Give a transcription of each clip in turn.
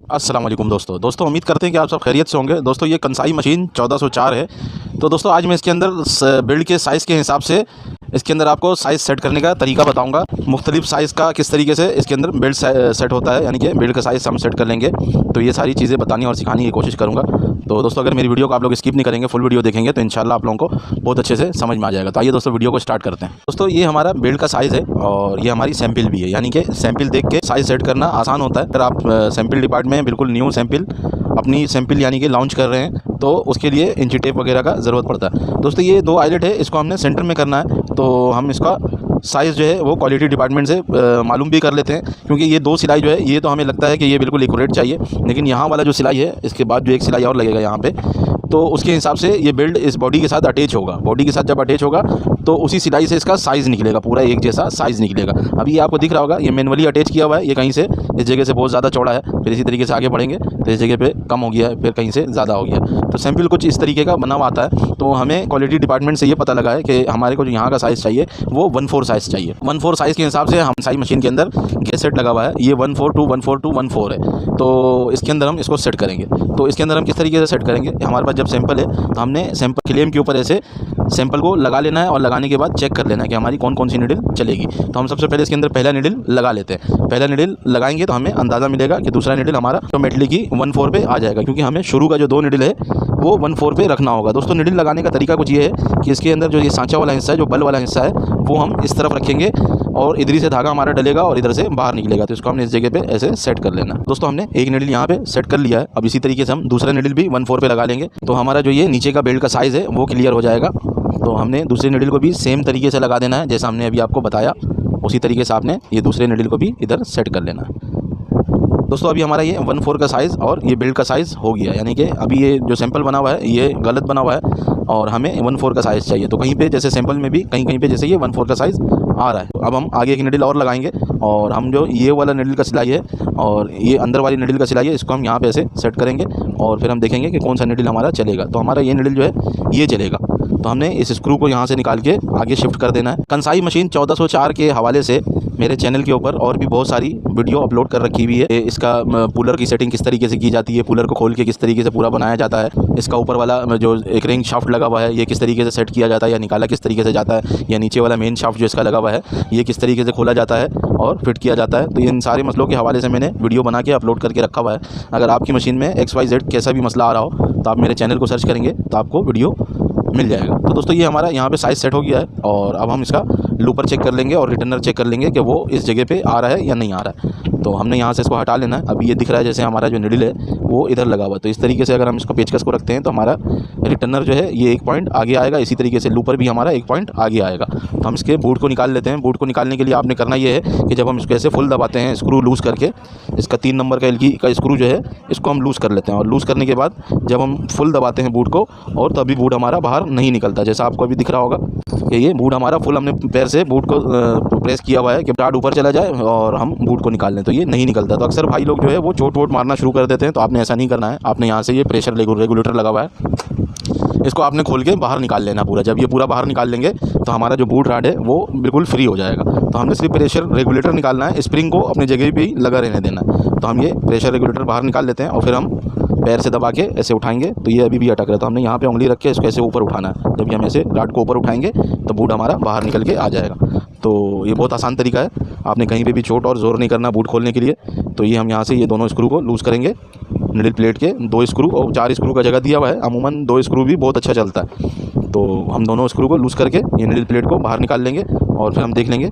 अस्सलाम वालेकुम दोस्तों उम्मीद करते हैं कि आप सब खैरियत से होंगे। दोस्तों ये कंसाई मशीन 1404 है। तो दोस्तों आज मैं इसके अंदर बिल्ड के साइज़ के हिसाब से इसके अंदर आपको साइज़ सेट करने का तरीका बताऊंगा। मुख्तलिफ साइज़ का किस तरीके से इसके अंदर बिल्ड सेट होता है, यानी कि बिल्ड का साइज़ हम सेट कर लेंगे। तो ये सारी चीज़ें बताने और सिखाने की कोशिश करूँगा। तो दोस्तों अगर मेरी वीडियो को आप लोग स्किप नहीं करेंगे, फुल वीडियो देखेंगे तो इंशाल्लाह आप लोगों को बहुत अच्छे से समझ में आ जाएगा। तो आइए दोस्तों वीडियो को स्टार्ट करते हैं। दोस्तों ये हमारा बिल्ड का साइज़ है और ये हमारी सैम्पल भी है, यानी कि सैम्पल देख के साइज़ सेट करना आसान होता है। अगर आप सैम्पल डिपार्टमेंट में बिल्कुल न्यू सैम्पल अपनी सैम्पल यानी कि लॉन्च कर रहे हैं तो उसके लिए इंची टेप वगैरह का ज़रूरत पड़ता है। दोस्तों ये 2 आइलेट है, इसको हमने सेंटर में करना है। तो हम इसका साइज़ जो है वो क्वालिटी डिपार्टमेंट से मालूम भी कर लेते हैं, क्योंकि ये 2 सिलाई जो है ये तो हमें लगता है कि ये बिल्कुल एक्यूरेट चाहिए, लेकिन यहाँ वाला जो सिलाई है इसके बाद जो एक सिलाई और लगेगा यहाँ पे, तो उसके हिसाब से ये बिल्ड इस बॉडी के साथ अटैच होगा। बॉडी के साथ जब अटैच होगा तो उसी सिलाई से इसका साइज़ निकलेगा, पूरा एक जैसा साइज़ निकलेगा। अभी ये आपको दिख रहा होगा ये मैनुअली अटैच किया हुआ है, ये कहीं से इस जगह से बहुत ज़्यादा चौड़ा है, फिर इसी तरीके से आगे बढ़ेंगे तो इस जगह पे कम हो गया है, फिर कहीं से ज़्यादा हो गया। तो सैम्पल कुछ इस तरीके का बना हुआ आता है। तो हमें क्वालिटी डिपार्टमेंट से ये पता लगा है कि हमारे को जो यहाँ का साइज़ चाहिए वो 1/4 साइज़ चाहिए। 1/4 साइज़ के हिसाब से हम साई मशीन के अंदर गैस सेट लगा हुआ है, ये 1/4 2 1/4 है। तो इसके अंदर हम इसको सेट करेंगे। तो इसके अंदर हम किस तरीके से सेट करेंगे, हमारे पास जब सैंपल है तो हमने सैंपल क्लेम के ऊपर ऐसे सैंपल को लगा लेना है और लगाने के बाद चेक कर लेना है कि हमारी कौन कौन सी निडल चलेगी। तो हम सबसे पहले इसके अंदर पहला निडल लगा लेते हैं। पहला निडल लगाएंगे तो हमें अंदाज़ा मिलेगा कि दूसरा निडल हमारा ऑटोमेटिकली 1/4 पे आ जाएगा, क्योंकि हमें शुरू का जो 2 निडल है वो 1/4 पे रखना होगा। दोस्तों निडल लगाने का तरीका कुछ ये है कि इसके अंदर जो ये सांचा वाला हिस्सा है, जो बल वाला हिस्सा है, वो हम इस तरफ रखेंगे और इधर से धागा हमारा डलेगा और इधर से बाहर निकलेगा। तो इसको हमने इस जगह पे ऐसे सेट कर लेना। दोस्तों हमने एक निडल यहाँ पे सेट कर लिया है। अब इसी तरीके से हम दूसरा निडल भी 1/4 पे लगा लेंगे तो हमारा जो ये नीचे का बेल्ट का साइज़ है वो क्लियर हो जाएगा। तो हमने दूसरे निडल को भी सेम तरीके से लगा देना है, जैसा हमने अभी आपको बताया उसी तरीके से आपने ये दूसरे निडल को भी इधर सेट कर लेना है। दोस्तों अभी हमारा ये 1/4 का साइज़ और ये बेल्ट का साइज़ हो गया, यानी कि अभी ये जो सैंपल बना हुआ है ये गलत बना हुआ है और हमें 1/4 का साइज़ चाहिए। तो कहीं पे जैसे सैंपल में भी कहीं कहीं पे जैसे ये 1/4 का साइज़ आ रहा है। तो अब हम आगे एक निडल और लगाएंगे और हम जो ये वाला निडल का सिलाई है और ये अंदर वाली निडल का सिलाई है इसको हम यहाँ पे ऐसे सेट करेंगे और फिर हम देखेंगे कि कौन सा निडल हमारा चलेगा। तो हमारा ये निडल जो है ये चलेगा। तो हमने इस स्क्रू को यहाँ से निकाल के आगे शिफ्ट कर देना है। कंसाई मशीन 1404 के हवाले से मेरे चैनल के ऊपर और भी बहुत सारी वीडियो अपलोड कर रखी हुई है। इसका कूलर की सेटिंग किस तरीके से की जाती है, कूलर को खोल के किस तरीके से पूरा बनाया जाता है, इसका ऊपर वाला जो एक रिंग शाफ्ट लगा हुआ है ये किस तरीके से सेट किया जाता है या निकाला किस तरीके से जाता है, या नीचे वाला मेन शाफ्ट जो इसका लगा हुआ है ये किस तरीके से खोला जाता है और फिट किया जाता है। तो इन सारे मसलों के हवाले से मैंने वीडियो बना के अपलोड करके रखा हुआ है। अगर आपकी मशीन में XYZ कैसा भी मसला आ रहा हो तो आप मेरे चैनल को सर्च करेंगे तो आपको वीडियो मिल जाएगा। तो दोस्तों ये हमारा यहाँ पे साइज़ सेट हो गया है और अब हम इसका लूपर चेक कर लेंगे और रिटर्नर चेक कर लेंगे कि वो इस जगह पे आ रहा है या नहीं आ रहा है। तो हमने यहाँ से इसको हटा लेना है। अभी ये दिख रहा है जैसे हमारा जो निडल है वो इधर लगा हुआ है। तो इस तरीके से अगर हम इसको पेचकस को रखते हैं तो हमारा रिटर्नर जो है ये 1 पॉइंट आगे आएगा, इसी तरीके से लूपर भी हमारा 1 पॉइंट आगे आएगा। तो हम इसके बूट को निकाल लेते हैं। बूट को निकालने के लिए आपने करना ये है कि जब हम इसको ऐसे फुल दबाते हैं स्क्रू लूज़ करके, इसका 3 नंबर का एलगी का स्क्रू जो है इसको हम लूज़ कर लेते हैं और लूज़ करने के बाद जब हम फुल दबाते हैं बूट को और तभी बूट हमारा बाहर नहीं निकलता। जैसा आपको अभी दिख रहा होगा कि ये बूट हमारा फुल हमने पैर से बूट को प्रेस किया हुआ है कि डाट ऊपर चला जाए और हम बूट को निकाल लें, तो ये नहीं निकलता। तो अक्सर भाई लोग जो है वो चोट वोट मारना शुरू कर देते हैं। तो आपने ऐसा नहीं करना है। आपने यहाँ से ये प्रेशर रेगुलेटर लगा हुआ है, इसको आपने खोल के बाहर निकाल लेना पूरा। जब ये पूरा बाहर निकाल लेंगे तो हमारा जो बूट राड है वो बिल्कुल फ्री हो जाएगा। तो हमने सिर्फ प्रेशर रेगुलेटर निकालना है, स्प्रिंग को अपनी जगह पे ही लगा रहने देना है। तो हम ये प्रेशर रेगुलेटर बाहर निकाल लेते हैं और फिर हम पैर से दबा के ऐसे उठाएंगे तो ये अभी भी अटक रहा है। तो हमने यहाँ पे उंगली रख के इसको ऐसे ऊपर उठाना है। जब भी हम ऐसे राड को ऊपर उठाएंगे तो बूट हमारा बाहर निकल के आ जाएगा। तो ये बहुत आसान तरीका है, आपने कहीं पे भी चोट और ज़ोर नहीं करना बूट खोलने के लिए। तो ये हम यहाँ से ये दोनों स्क्रू को लूज़ करेंगे। निडल प्लेट के 2 स्क्रू और 4 स्क्रू का जगह दिया हुआ है, अमूमन 2 स्क्रू भी बहुत अच्छा चलता है। तो हम दोनों स्क्रू को लूज़ करके ये निडल प्लेट को बाहर निकाल लेंगे और फिर हम देख लेंगे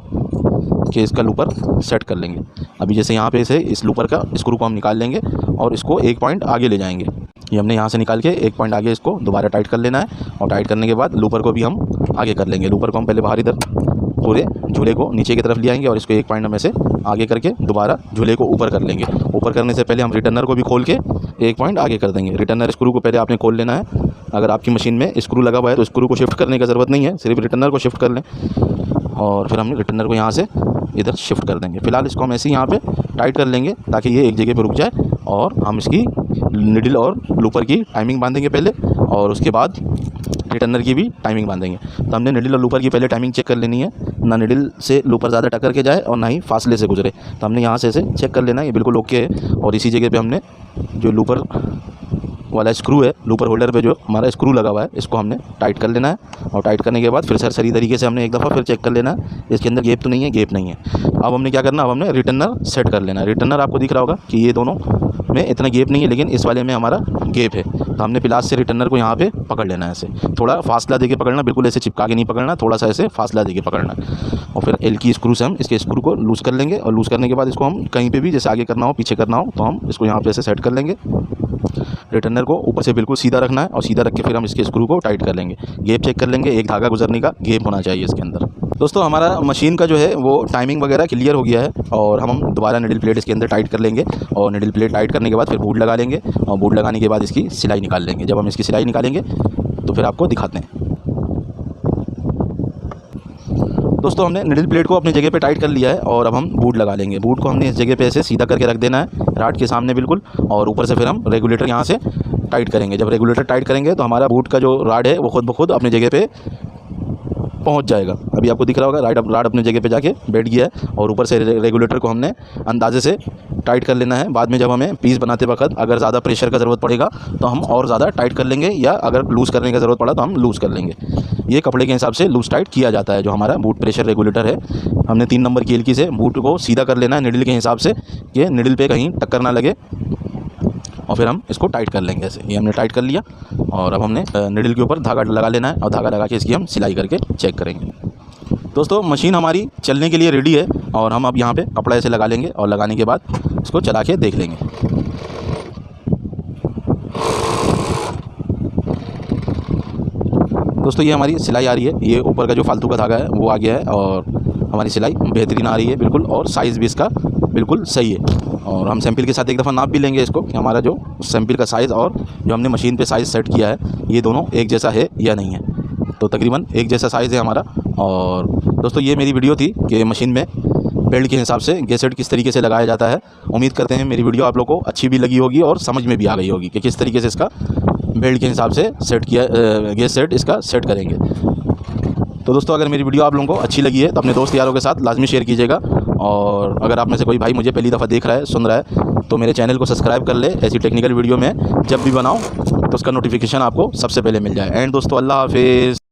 कि इसका लूपर सेट कर लेंगे। अभी जैसे यहाँ पे से इस लूपर का स्क्रू को हम निकाल लेंगे और इसको 1 पॉइंट आगे ले जाएंगे। ये हमने यहाँ से निकाल के 1 पॉइंट आगे इसको दोबारा टाइट कर लेना है और टाइट करने के बाद लूपर को भी हम आगे कर लेंगे। लूपर को हम पहले बाहर इधर पूरे झूले को नीचे की तरफ ले आएंगे और इसको 1 पॉइंट में से आगे करके दोबारा झूले को ऊपर कर लेंगे। ऊपर करने से पहले हम रिटर्नर को भी खोल के 1 पॉइंट आगे कर देंगे। रिटर्नर स्क्रू को पहले आपने खोल लेना है। अगर आपकी मशीन में स्क्रू लगा हुआ है तो स्क्रू को शिफ्ट करने की ज़रूरत नहीं है, सिर्फ रिटर्नर को शिफ्ट कर लें और फिर हम रिटर्नर को यहाँ से इधर शिफ्ट कर देंगे। फिलहाल इसको हम ऐसे ही यहाँ पे टाइट कर लेंगे ताकि ये एक जगह पे रुक जाए और हम इसकी निडल और लूपर की टाइमिंग बांधेंगे पहले और उसके बाद रिटर्नर की भी टाइमिंग बांधेंगे। तो हमने निडल और लूपर की पहले टाइमिंग चेक कर लेनी है, ना निडल से लूपर ज़्यादा टक्कर के जाए और ना ही फासले से गुजरे। तो हमने यहाँ से ऐसे चेक कर लेना है, ये बिल्कुल ओके है। और इसी जगह पे हमने जो लूपर वाला स्क्रू है, लूपर होल्डर पे जो हमारा स्क्रू लगा हुआ है, इसको हमने टाइट कर लेना है। और टाइट करने के बाद फिर सही तरीके से हमने एक दफ़ा फिर चेक कर लेना है इसके अंदर गैप तो नहीं है, गैप नहीं है। अब हमने क्या करना, अब हमने रिटर्नर सेट कर लेना है। रिटर्नर आपको दिख रहा होगा कि ये दोनों में इतना गैप नहीं है, लेकिन इस वाले में हमारा गैप है। तो हमने पिलास से रिटर्नर को यहाँ पे पकड़ लेना है, ऐसे थोड़ा फासला देके पकड़ना, बिल्कुल ऐसे चिपका के नहीं पकड़ना, थोड़ा सा ऐसे फासला देके पकड़ना। और फिर एल की स्क्रू से हम इसके स्क्रू को लूज़ कर लेंगे। और लूज़ करने के बाद इसको हम कहीं पे भी जैसे आगे करना हो पीछे करना हो तो हम इसको यहाँ पे ऐसे सेट कर लेंगे। रिटर्नर को ऊपर से बिल्कुल सीधा रखना है और सीधा रख के फिर हम इसके स्क्रू को टाइट कर लेंगे। गैप चेक कर लेंगे, एक धागा गुजरने का गैप होना चाहिए इसके अंदर। दोस्तों हमारा मशीन का जो है वो टाइमिंग वगैरह क्लियर हो गया है और हम दोबारा निडल प्लेट इसके अंदर टाइट कर लेंगे। और निडल प्लेट टाइट करने के बाद फिर बूट लगा लेंगे और बूट लगाने के बाद इसकी सिलाई निकाल लेंगे। जब हम इसकी सिलाई निकालेंगे तो फिर आपको दिखाते हैं। दोस्तों हमने निडल प्लेट को अपनी जगह पे टाइट कर लिया है और अब हम बूट लगा लेंगे। बूट को हमने इस जगह पे ऐसे सीधा करके रख देना है राड के सामने बिल्कुल, और ऊपर से फिर हम रेगुलेटर यहाँ से टाइट करेंगे। जब रेगुलेटर टाइट करेंगे तो हमारा बूट का जो राड है वो खुद ब खुद अपनी जगह पे पहुंच जाएगा। अभी आपको दिख रहा होगा राड अपनी जगह पे जाके बैठ गया है। और ऊपर से रेगुलेटर को हमने अंदाजे से टाइट कर लेना है। बाद में जब हमें पीस बनाते वक्त अगर ज़्यादा प्रेशर का ज़रूरत पड़ेगा तो हम और ज़्यादा टाइट कर लेंगे, या अगर लूज़ करने की ज़रूरत पड़ा तो हम लूज़ कर लेंगे। ये कपड़े के हिसाब से लूज़ टाइट किया जाता है। जो हमारा बूट प्रेशर रेगुलेटर है, हमने 3 नंबर की एलकी से बूट को सीधा कर लेना है निडल के हिसाब से कि निडल पे कहीं टक्कर ना लगे, और फिर हम इसको टाइट कर लेंगे ऐसे। ये हमने टाइट कर लिया और अब हमने निडल के ऊपर धागा लगा लेना है और धागा लगा के इसकी हम सिलाई करके चेक करेंगे। दोस्तों मशीन हमारी चलने के लिए रेडी है और हम अब यहाँ पे कपड़ा ऐसे लगा लेंगे और लगाने के बाद इसको चला के देख लेंगे। दोस्तों ये हमारी सिलाई आ रही है, ये ऊपर का जो फालतू का धागा है वो आ गया है और हमारी सिलाई बेहतरीन आ रही है बिल्कुल, और साइज़ भी इसका बिल्कुल सही है। और हम सैंपल के साथ एक दफ़ा नाप भी लेंगे इसको कि हमारा जो सैंपल का साइज़ और जो हमने मशीन पे साइज़ सेट किया है ये दोनों एक जैसा है या नहीं है। तो तकरीबन एक जैसा साइज़ है हमारा। और दोस्तों ये मेरी वीडियो थी कि मशीन में बेल्ट के हिसाब से गैसेट किस तरीके से लगाया जाता है। उम्मीद करते हैं मेरी वीडियो आप लोग को अच्छी भी लगी होगी और समझ में भी आ गई होगी कि किस तरीके से इसका बेल्ट के हिसाब से सेट किया गैस सेट इसका सेट करेंगे। तो दोस्तों अगर मेरी वीडियो आप लोगों को अच्छी लगी है तो अपने दोस्त यारों के साथ लाजमी शेयर कीजिएगा। और अगर आप में से कोई भाई मुझे पहली दफ़ा देख रहा है, सुन रहा है, तो मेरे चैनल को सब्सक्राइब कर ले। ऐसी टेक्निकल वीडियो में जब भी बनाऊँ तो उसका नोटिफिकेशन आपको सबसे पहले मिल जाए। एंड दोस्तों अल्लाह हाफिज़।